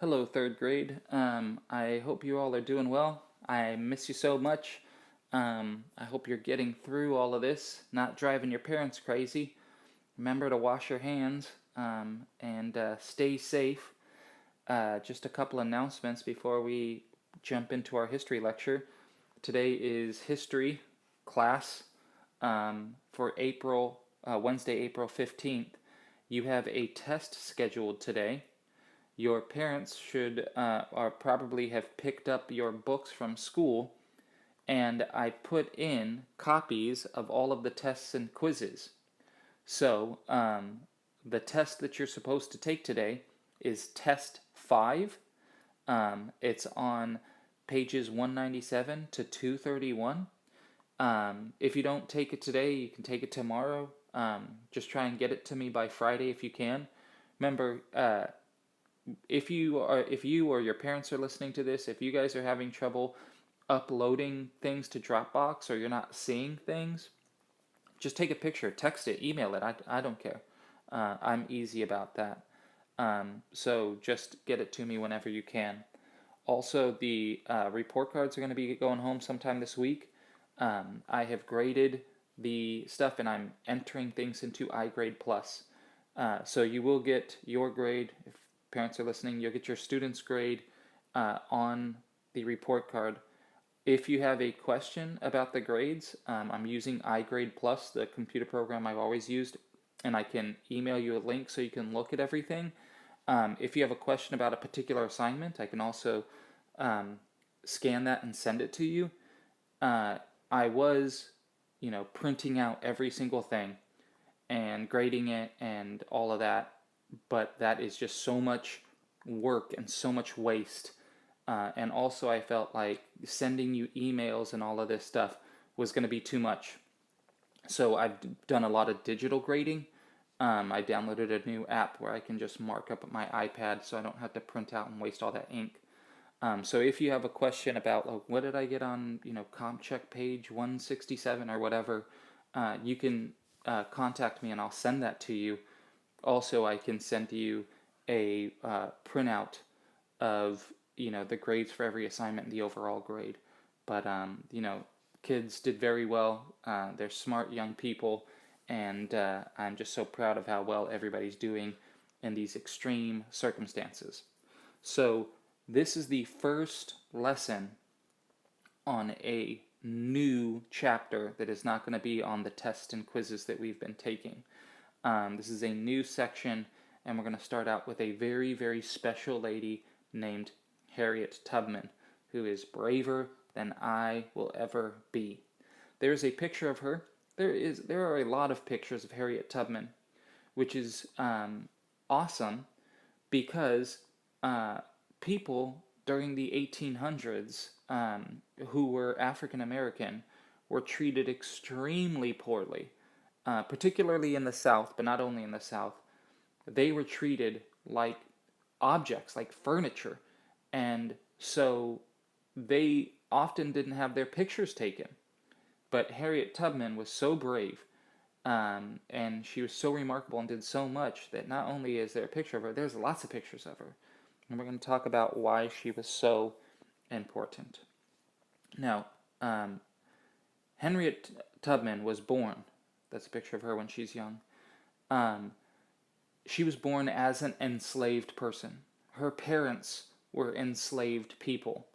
Hello, third grade. I hope you all are doing well. I miss you so much. I hope you're getting through all of this, not driving your parents crazy. Remember to wash your hands and stay safe. Just a couple announcements before we jump into our history lecture. Today is history class for Wednesday, April 15th. You have a test scheduled today. Your parents should or probably have picked up your books from school, and I put in copies of all of the tests and quizzes. So, the test that you're supposed to take today is Test 5. It's on pages 197 to 231. If you don't take it today, you can take it tomorrow. Just try and get it to me by Friday if you can. Remember, if you or your parents are listening to this, if you guys are having trouble uploading things to Dropbox or you're not seeing things, just take a picture, text it, email it. I don't care. I'm easy about that. So just get it to me whenever you can. Also, the report cards are going to be going home sometime this week. I have graded the stuff and I'm entering things into iGrade Plus. So you will get your grade. If parents are listening, you'll get your student's grade on the report card. If you have a question about the grades, I'm using iGrade Plus, the computer program I've always used, and I can email you a link so you can look at everything. If you have a question about a particular assignment, I can also scan that and send it to you. I was, printing out every single thing and grading it and all of that, but that is just so much work and so much waste. And also, I felt like sending you emails and all of this stuff was going to be too much. So I've done a lot of digital grading. I downloaded a new app where I can just mark up my iPad so I don't have to print out and waste all that ink. So if you have a question about like, what did I get on, comp check page 167 or whatever, you can contact me and I'll send that to you. Also, I can send you a printout of the grades for every assignment and the overall grade. But kids did very well. They're smart young people, and I'm just so proud of how well everybody's doing in these extreme circumstances. So this is the first lesson on a new chapter that is not going to be on the tests and quizzes that we've been taking. This is a new section, and we're going to start out with a very, very special lady named Harriet Tubman, who is braver than I will ever be. There's a picture of her. There are a lot of pictures of Harriet Tubman, which is awesome because people during the 1800s who were African American were treated extremely poorly, particularly in the South, but not only in the South. They were treated like objects, like furniture, and so they often didn't have their pictures taken. But Harriet Tubman was so brave, and she was so remarkable and did so much that not only is there a picture of her, there's lots of pictures of her. And we're going to talk about why she was so important. Now, Harriet Tubman was born. That's a picture of her when she's young. She was born as an enslaved person. Her parents were enslaved people.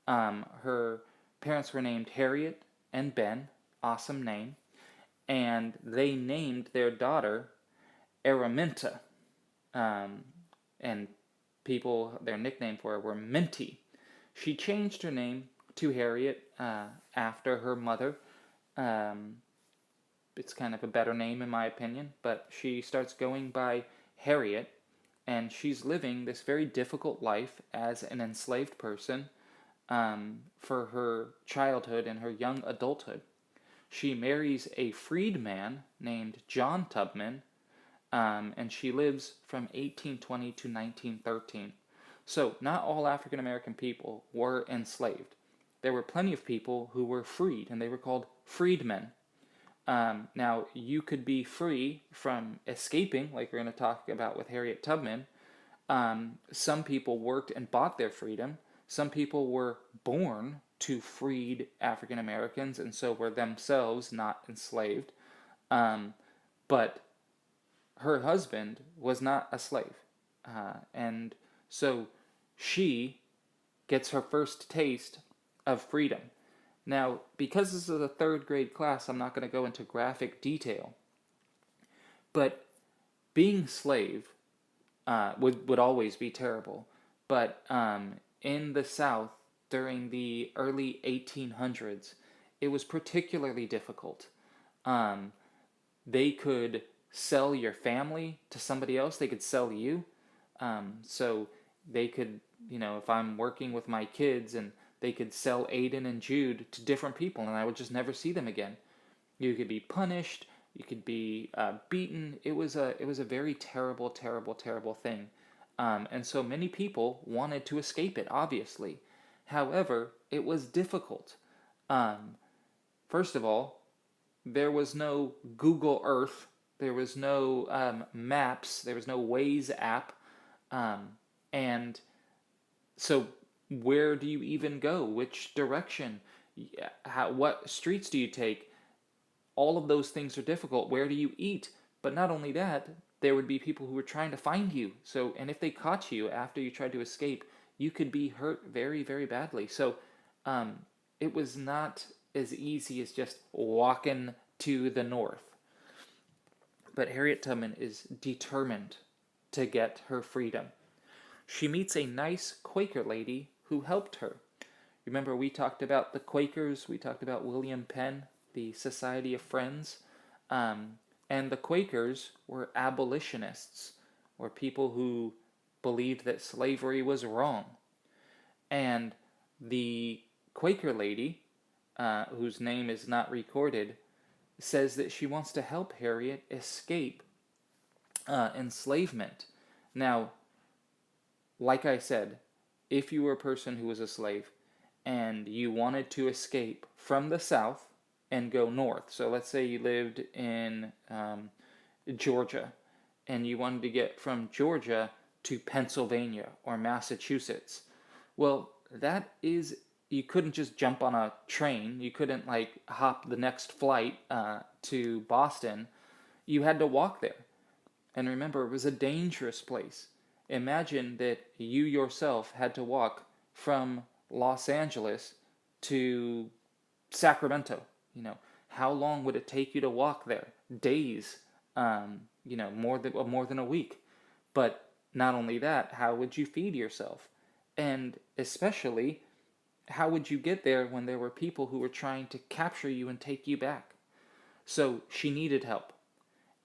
Her parents were named Harriet and Ben, awesome name, and they named their daughter Araminta, and people, their nickname for her were Minty. She changed her name to Harriet after her mother. It's kind of a better name in my opinion, but she starts going by Harriet, and she's living this very difficult life as an enslaved person for her childhood and her young adulthood. She marries a freedman named John Tubman, and she lives from 1820 to 1913. So, not all African American people were enslaved. There were plenty of people who were freed, and they were called freedmen. Now, you could be free from escaping, like we're going to talk about with Harriet Tubman, Some people worked and bought their freedom. Some people were born to freed African Americans and so were themselves not enslaved. Um, but her husband was not a slave. And so she gets her first taste of freedom. Now, because this is a third grade class, I'm not going to go into graphic detail, but being slave would always be terrible. But in the South during the early 1800s, it was particularly difficult. Um, they could sell your family to somebody else. They could sell you. So they could, if I'm working with my kids and they could sell Aiden and Jude to different people, and I would just never see them again. You could be punished. You could be beaten. It was a very terrible, terrible, terrible thing. And so many people wanted to escape it, obviously. However, it was difficult. Um, First of all, there was no Google Earth, there was no maps, there was no Waze app, um, and so where do you even go? Which direction? What streets do you take? All of those things are difficult. Where do you eat? But not only that, there would be people who were trying to find you. So, and if they caught you after you tried to escape, you could be hurt very, very badly. So, um, it was not as easy as just walking to the north. But Harriet Tubman is determined to get her freedom. She meets a nice Quaker lady who helped her. Remember, we talked about the Quakers, we talked about William Penn, the Society of Friends, um, and the Quakers were abolitionists, or people who believed that slavery was wrong. And the Quaker lady, whose name is not recorded, says that she wants to help Harriet escape enslavement. Now, like I said, if you were a person who was a slave and you wanted to escape from the South and go north, so let's say you lived in Georgia and you wanted to get from Georgia to Pennsylvania or Massachusetts, well, you couldn't just jump on a train. You couldn't like hop the next flight to Boston. You had to walk there. And remember, it was a dangerous place. Imagine that you yourself had to walk from Los Angeles to Sacramento. How long would it take you to walk there? Days. More than a week. But not only that, how would you feed yourself? And especially, how would you get there when there were people who were trying to capture you and take you back? So she needed help.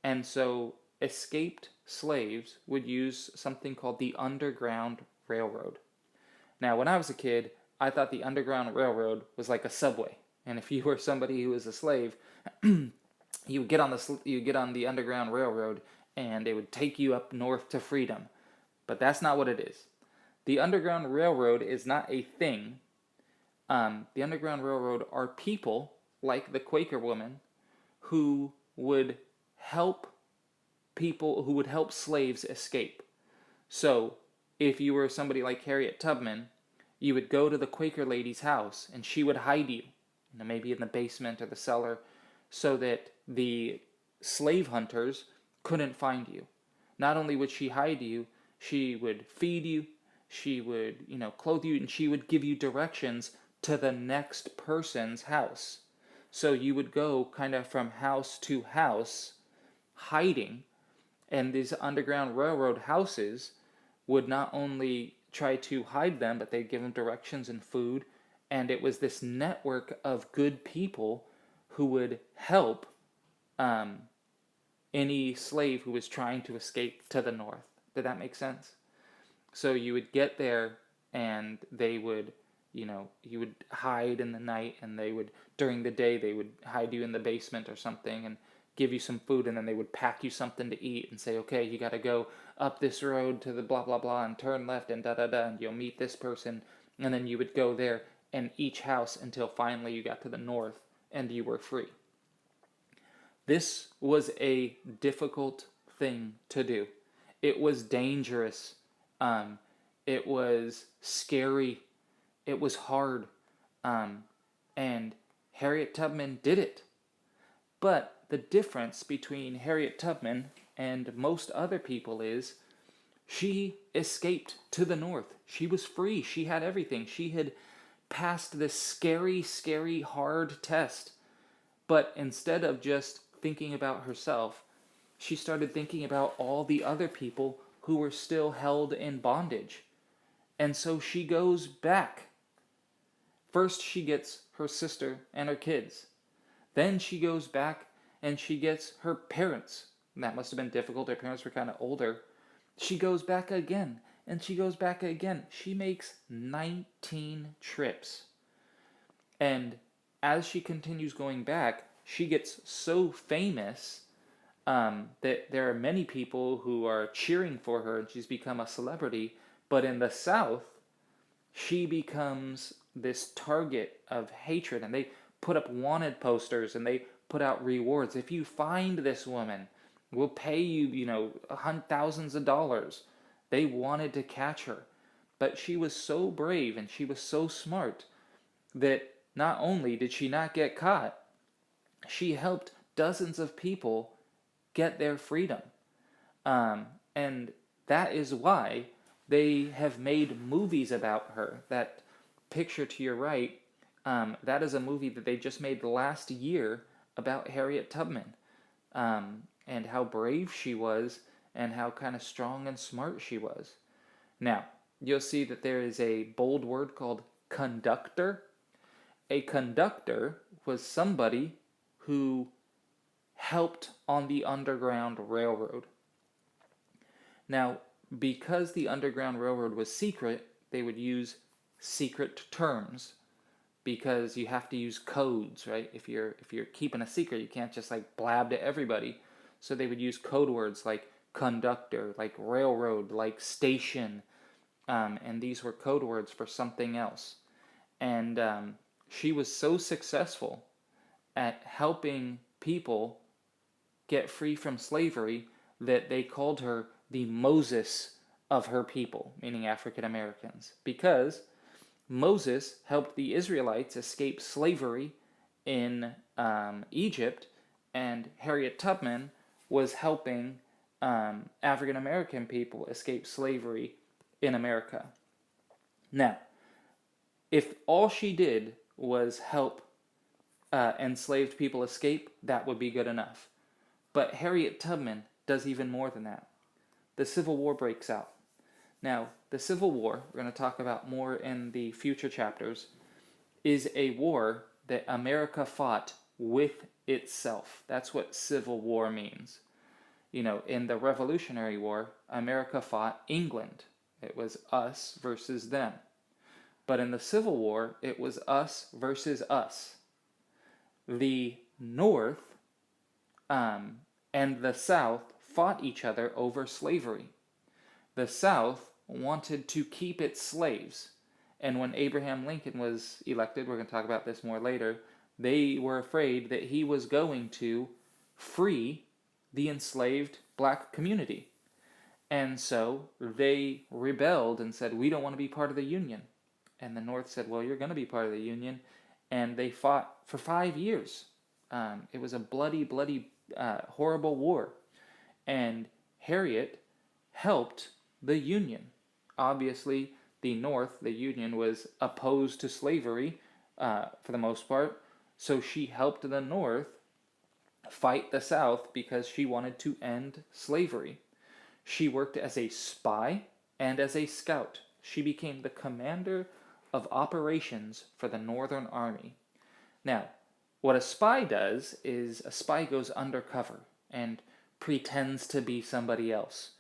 And so escaped slaves would use something called the Underground Railroad. Now, when I was a kid, I thought the Underground Railroad was like a subway. And if you were somebody who was a slave, you would get on the Underground Railroad and it would take you up north to freedom. But that's not what it is. The Underground Railroad is not a thing. The Underground Railroad are people like the Quaker woman who would help slaves escape. So, if you were somebody like Harriet Tubman, you would go to the Quaker lady's house and she would hide you, maybe in the basement or the cellar, so that the slave hunters couldn't find you. Not only would she hide you, she would feed you, she would, clothe you, and she would give you directions to the next person's house. So you would go kind of from house to house hiding, and these Underground Railroad houses would not only try to hide them, but they'd give them directions and food, and it was this network of good people who would help any slave who was trying to escape to the north. Did that make sense? So you would get there and they would, you would hide in the night, and during the day, they would hide you in the basement or something and give you some food, and then they would pack you something to eat and say, okay, you got to go up this road to the blah, blah, blah, and turn left and da-da-da, and you'll meet this person. And then you would go there and each house until finally you got to the north and you were free. This was a difficult thing to do. It was dangerous, Um, it was scary. It was hard. Um, and Harriet Tubman did it. But the difference between Harriet Tubman and most other people is she escaped to the north. She was free. She had everything. She had passed this scary, scary, hard test. But instead of just thinking about herself, she started thinking about all the other people who were still held in bondage. And so she goes back. First, she gets her sister and her kids. Then she goes back and she gets her parents. And that must have been difficult. Her parents were kind of older. She goes back again and she goes back again. She makes 19 trips. And as she continues going back, she gets so famous that there are many people who are cheering for her and she's become a celebrity. But in the South, she becomes this target of hatred, and they put up wanted posters and they put out rewards. If you find this woman, we'll pay you, thousands of dollars. They wanted to catch her. But she was so brave and she was so smart that not only did she not get caught, she helped dozens of people get their freedom. And that is why they have made movies about her. That picture to your right, that is a movie that they just made last year about Harriet Tubman, and how brave she was and how kind of strong and smart she was. Now, you'll see that there is a bold word called conductor. A conductor was somebody who helped on the Underground Railroad. Now, because the Underground Railroad was secret, they would use secret terms because you have to use codes, right? If you're keeping a secret, you can't just like blab to everybody. So they would use code words like conductor, like railroad, like station, and these were code words for something else. And she was so successful at helping people get free from slavery that they called her the Moses of her people, meaning African Americans, because Moses helped the Israelites escape slavery in Egypt, and Harriet Tubman was helping African American people escape slavery in America. Now, if all she did was help enslaved people escape, that would be good enough. But Harriet Tubman does even more than that. The Civil War breaks out. Now, the Civil War, we're going to talk about more in the future chapters, is a war that America fought with itself. That's what Civil War means. In the Revolutionary War, America fought England. It was us versus them. But in the Civil War, it was us versus us. The North and the South fought each other over slavery. The South wanted to keep its slaves. And when Abraham Lincoln was elected, we're going to talk about this more later, they were afraid that he was going to free the enslaved black community. And so they rebelled and said, we don't want to be part of the Union. And the North said, well, you're going to be part of the Union. And they fought for 5 years. It was a bloody, bloody, horrible war. And Harriet helped the Union. Obviously, the North, the Union, was opposed to slavery for the most part. So she helped the North fight the South because she wanted to end slavery. She worked as a spy and as a scout. She became the commander of operations for the Northern Army. Now, what a spy does is a spy goes undercover and pretends to be somebody else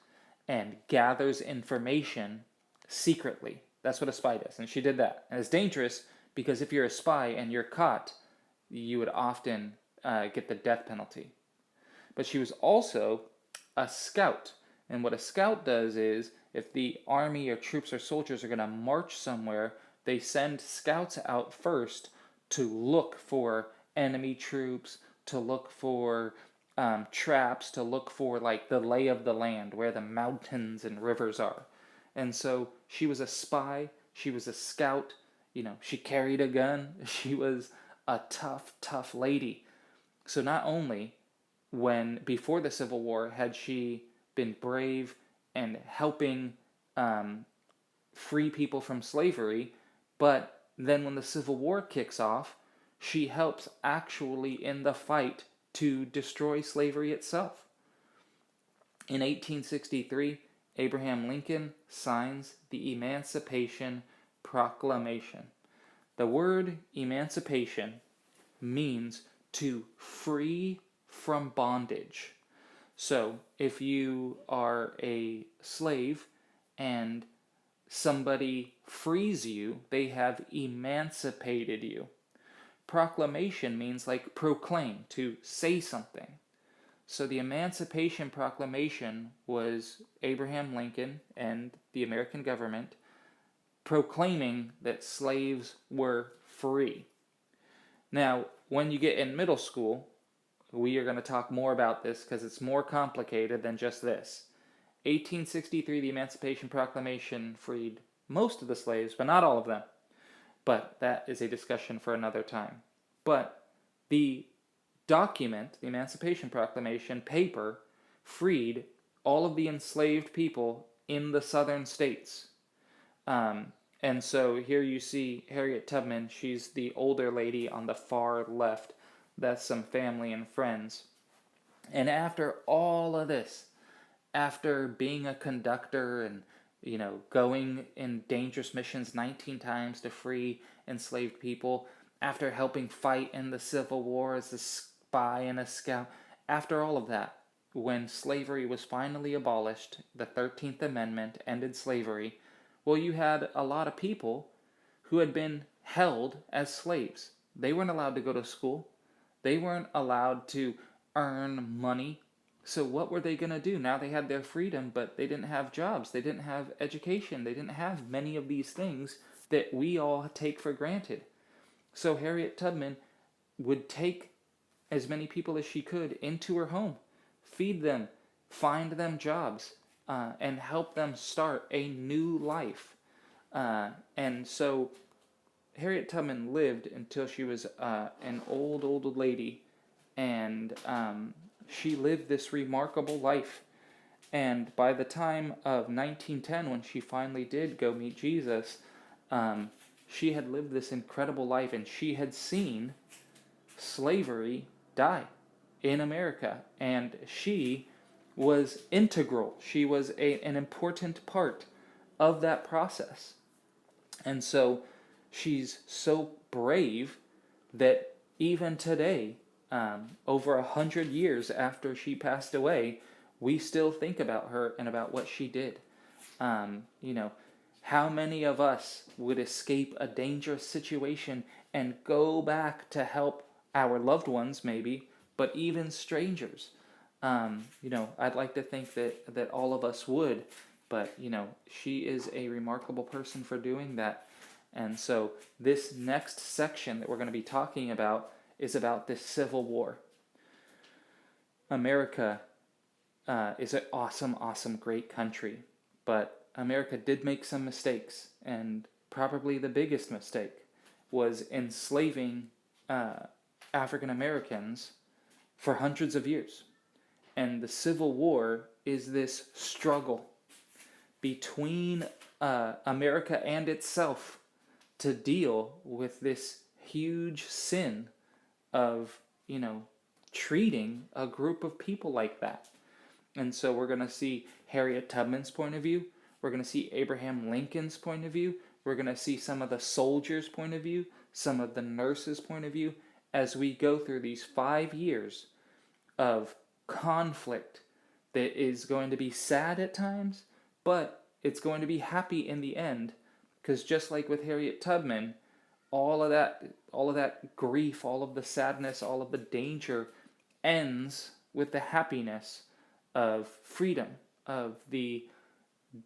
and gathers information secretly. That's what a spy does, and she did that. And it's dangerous because if you're a spy and you're caught, you would often get the death penalty. But she was also a scout. And what a scout does is, if the army or troops or soldiers are going to march somewhere, they send scouts out first to look for enemy troops, to look for traps, to look for like the lay of the land, where the mountains and rivers are. And so she was a spy, she was a scout, she carried a gun, she was a tough, tough lady. So not only before the Civil War had she been brave and helping um, free people from slavery, but then when the Civil War kicks off, she helps actually in the fight to destroy slavery itself. In 1863, Abraham Lincoln signs the Emancipation Proclamation. The word emancipation means to free from bondage. So, if you are a slave and somebody frees you, they have emancipated you. Proclamation means like proclaim, to say something. So the Emancipation Proclamation was Abraham Lincoln and the American government proclaiming that slaves were free. Now, when you get in middle school, we are going to talk more about this because it's more complicated than just this. 1863, the Emancipation Proclamation freed most of the slaves, but not all of them. But that is a discussion for another time. But the document, the Emancipation Proclamation paper, freed all of the enslaved people in the southern states. And so here you see Harriet Tubman. She's the older lady on the far left. That's some family and friends. And after all of this, after being a conductor and going in dangerous missions 19 times to free enslaved people, after helping fight in the Civil War as a spy and a scout, after all of that, when slavery was finally abolished, the 13th Amendment ended slavery, well, you had a lot of people who had been held as slaves. They weren't allowed to go to school. They weren't allowed to earn money. So what were they going to do? Now they had their freedom, but they didn't have jobs. They didn't have education. They didn't have many of these things that we all take for granted. So Harriet Tubman would take as many people as she could into her home, feed them, find them jobs, and help them start a new life. And so Harriet Tubman lived until she was an old lady, and she lived this remarkable life. And by the time of 1910, when she finally did go meet Jesus, she had lived this incredible life, and she had seen slavery die in America, and she was integral. She was an important part of that process. And so she's so brave that even today, over 100 years after she passed away, we still think about her and about what she did. How many of us would escape a dangerous situation and go back to help our loved ones, maybe, but even strangers? I'd like to think that all of us would, but, she is a remarkable person for doing that. And so this next section that we're going to be talking about is about this Civil War. America is an awesome, great country, but America did make some mistakes, and probably the biggest mistake was enslaving African Americans for hundreds of years. And the Civil War is this struggle between America and itself to deal with this huge sin of, treating a group of people like that. And so we're going to see Harriet Tubman's point of view. We're going to see Abraham Lincoln's point of view. We're going to see some of the soldiers' point of view, some of the nurses' point of view, as we go through these 5 years of conflict that is going to be sad at times, but it's going to be happy in the end, because just like with Harriet Tubman, all of that grief, all of the sadness, all of the danger ends with the happiness of freedom, of the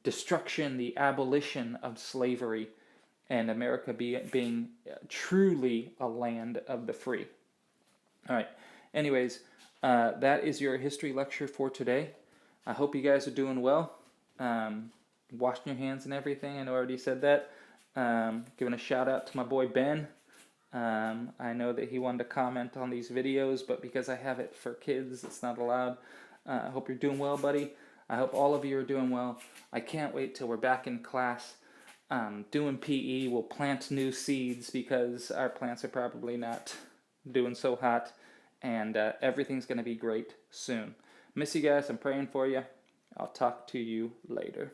destruction, the abolition of slavery, and America being truly a land of the free. All right. Anyways, that is your history lecture for today. I hope you guys are doing well. washing your hands and everything. I know I already said that. Giving a shout out to my boy Ben. I know that he wanted to comment on these videos, but because I have it for kids, it's not allowed. I hope you're doing well, buddy. I hope all of you are doing well. I can't wait till we're back in class doing PE. We'll plant new seeds because our plants are probably not doing so hot, and everything's going to be great soon. Miss you guys. I'm praying for you. I'll talk to you later.